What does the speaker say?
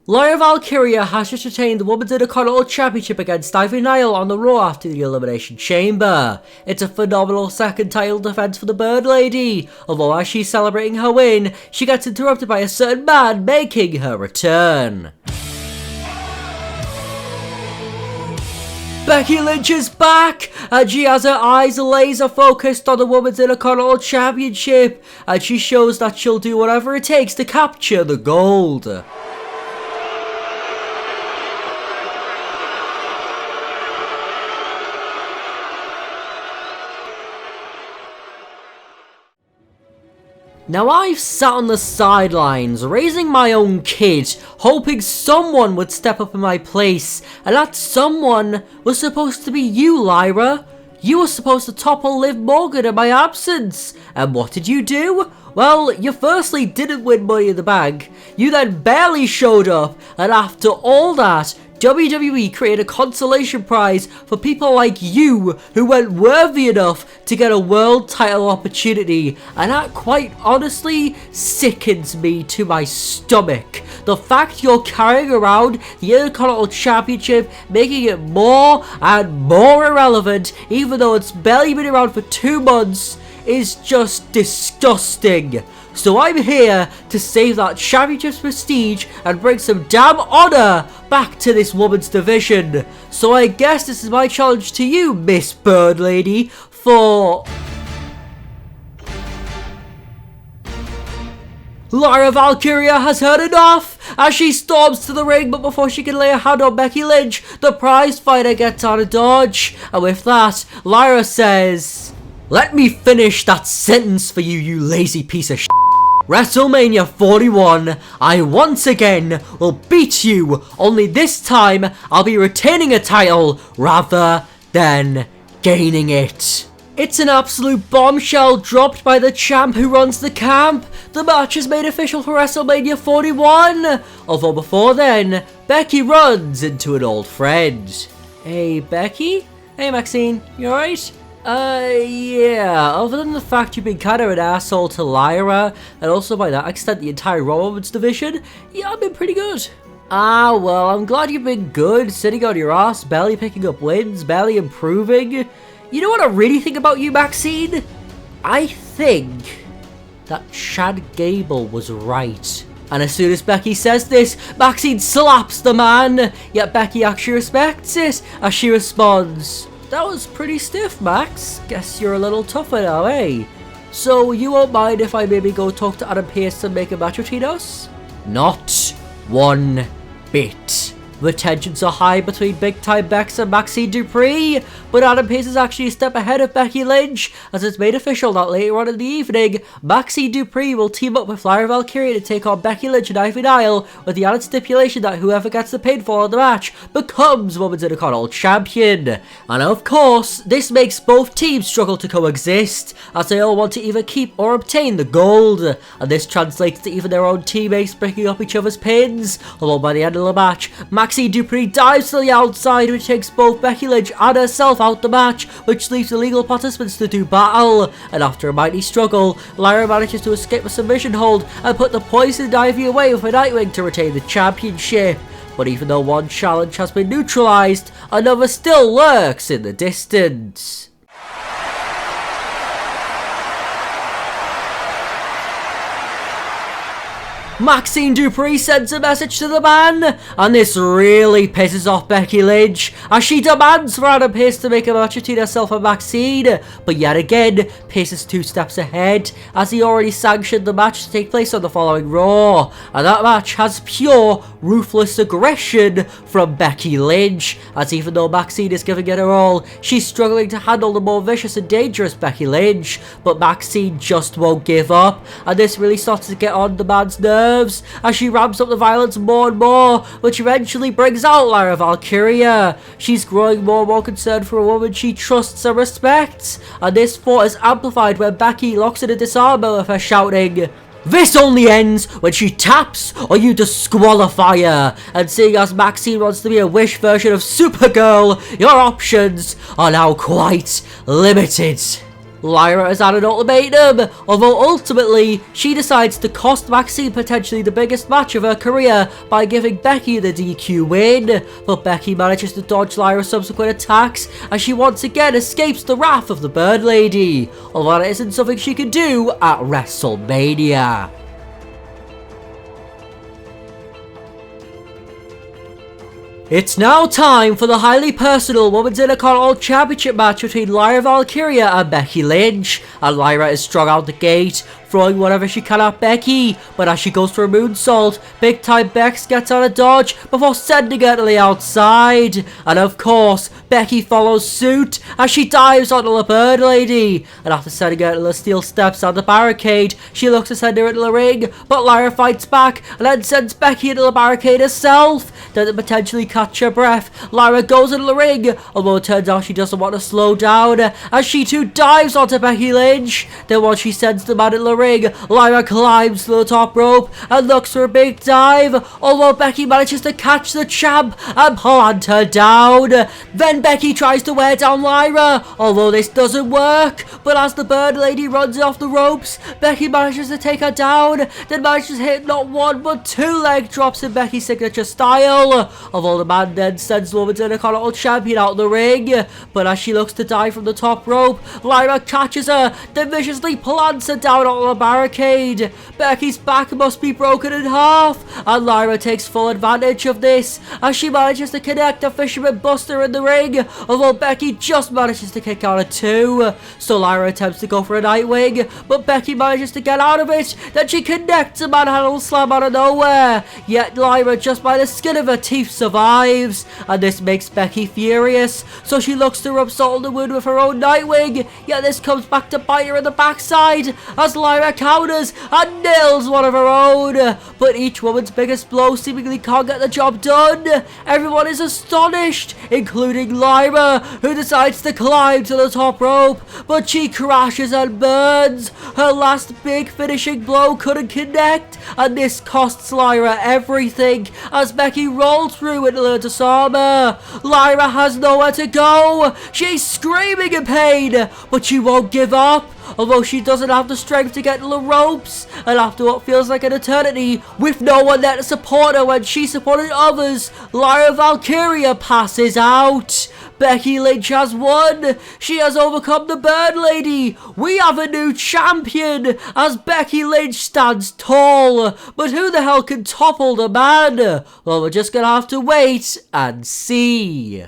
Lyra Valkyria has just retained the Women's Intercontinental Championship against Ivy Nile on the Raw after the Elimination Chamber. It's a phenomenal second title defense for the Bird Lady, although as she's celebrating her win, she gets interrupted by a certain man making her return. Becky Lynch is back, and she has her eyes laser focused on the Women's Intercontinental Championship, and she shows that she'll do whatever it takes to capture the gold. Now I've sat on the sidelines, raising my own kid, hoping someone would step up in my place, and that someone was supposed to be you, Lyra. You were supposed to topple Liv Morgan in my absence, and what did you do? Well, you firstly didn't win Money in the Bank, you then barely showed up, and after all that, WWE created a consolation prize for people like you who weren't worthy enough to get a world title opportunity, and that quite honestly sickens me to my stomach. The fact you're carrying around the Intercontinental Championship, making it more and more irrelevant even though it's barely been around for 2 months, is just disgusting. So I'm here to save that championship's prestige and bring some damn honor back to this women's division. So I guess this is my challenge to you, Miss Bird Lady, for... Lyra Valkyria has heard enough as she storms to the ring, but before she can lay a hand on Becky Lynch, the prize fighter gets out of dodge. And with that, Lyra says, "Let me finish that sentence for you, you lazy piece of shit. WrestleMania 41, I once again will beat you, only this time I'll be retaining a title rather than gaining it." It's an absolute bombshell dropped by the champ who runs the camp. The match is made official for WrestleMania 41. Although before then, Becky runs into an old friend. Hey Becky? Hey Maxine, you alright? Yeah, other than the fact you've been kind of an asshole to Lyra, and also by that extent the entire Raw Women's division, yeah, I've been pretty good. Ah, well, I'm glad you've been good, sitting on your ass, barely picking up wins, barely improving. You know what I really think about you, Maxine? I think that Chad Gable was right. And as soon as Becky says this, Maxine slaps the man, yet Becky actually respects it, as she responds, "That was pretty stiff, Max. Guess you're a little tougher now, eh? So you won't mind if I maybe go talk to Adam Pearce and make a match between us?" Not one bit. The tensions are high between Big Time Bex and Maxine Dupree, but Adam Pearce is actually a step ahead of Becky Lynch, as it's made official that later on in the evening, Maxine Dupree will team up with Lyra Valkyria to take on Becky Lynch and Ivy Nile, with the added stipulation that whoever gets the pinfall in the match becomes Women's Intercontinental Champion. And of course, this makes both teams struggle to coexist, as they all want to either keep or obtain the gold, and this translates to even their own teammates breaking up each other's pins, although by the end of the match, Maxine Dupree dives to the outside, which takes both Becky Lynch and herself out the match, which leaves the legal participants to do battle. And after a mighty struggle, Lyra manages to escape a submission hold and put the poisoned Ivy away with a Nightwing to retain the championship. But even though one challenge has been neutralized, another still lurks in the distance. Maxine Dupree sends a message to the man, and this really pisses off Becky Lynch, as she demands for Adam Pearce to make a match between herself and Maxine. But yet again, Pearce is 2 steps ahead, as he already sanctioned the match to take place on the following Raw, and that match has pure, ruthless aggression from Becky Lynch, as even though Maxine is giving it her all, she's struggling to handle the more vicious and dangerous Becky Lynch. But Maxine just won't give up, and this really starts to get on the man's nerves, as she ramps up the violence more and more, which eventually brings out Lyra Valkyria. She's growing more and more concerned for a woman she trusts and respects, and this thought is amplified when Becky locks in a disarmer with her shouting, "This only ends when she taps or you disqualify her," and seeing as Maxine wants to be a Wish version of Supergirl, your options are now quite limited. Lyra has had an ultimatum, although ultimately she decides to cost Maxine potentially the biggest match of her career by giving Becky the DQ win, but Becky manages to dodge Lyra's subsequent attacks as she once again escapes the wrath of the Bird Lady, although that isn't something she can do at WrestleMania. It's now time for the highly personal Women's Intercontinental Championship match between Lyra Valkyria and Becky Lynch, and Lyra is strung out the gate, throwing whatever she can at Becky, but as she goes for a moonsault, Big Time Bex gets on a dodge before sending her to the outside, and of course, Becky follows suit as she dives onto the Bird Lady, and after sending her to the steel steps on the barricade, she looks to send her into the ring, but Lyra fights back and then sends Becky into the barricade herself. Then to potentially catch her breath, Lyra goes into the ring, although it turns out she doesn't want to slow down, as she too dives onto Becky Lynch. Then once she sends the man into the ring, Lyra climbs to the top rope and looks for a big dive, although Becky manages to catch the champ and plant her down. Then Becky tries to wear down Lyra, although this doesn't work, but as the Bird Lady runs off the ropes, Becky manages to take her down, then manages to hit not one but two leg drops in Becky's signature style, although the man then sends the Women's Intercontinental Champion out of the ring, but as she looks to dive from the top rope, Lyra catches her, then viciously plants her down onto the barricade. Becky's back must be broken in half, and Lyra takes full advantage of this as she manages to connect a Fisherman Buster in the ring, although Becky just manages to kick out a two. So Lyra attempts to go for a Nightwing, but Becky manages to get out of it, then she connects a Manhandle Slam out of nowhere, yet Lyra, just by the skin of her teeth, survives, and this makes Becky furious, so she looks to rub salt in the wound with her own Nightwing, yet this comes back to bite her in the backside as Lyra counters and nails one of her own, but each woman's biggest blow seemingly can't get the job done. Everyone is astonished, including Lyra, who decides to climb to the top rope, but she crashes and burns. Her last big finishing blow couldn't connect, and this costs Lyra everything as Becky rolls through into the disarmer. Lyra has nowhere to go. She's screaming in pain, but she won't give up, although she doesn't have the strength to get to the ropes, and after what feels like an eternity, with no one there to support her when she supported others, Lyra Valkyria passes out. Becky Lynch has won. She has overcome the Bird Lady. We have a new champion as Becky Lynch stands tall. But who the hell can topple the man? Well, we're just gonna have to wait and see.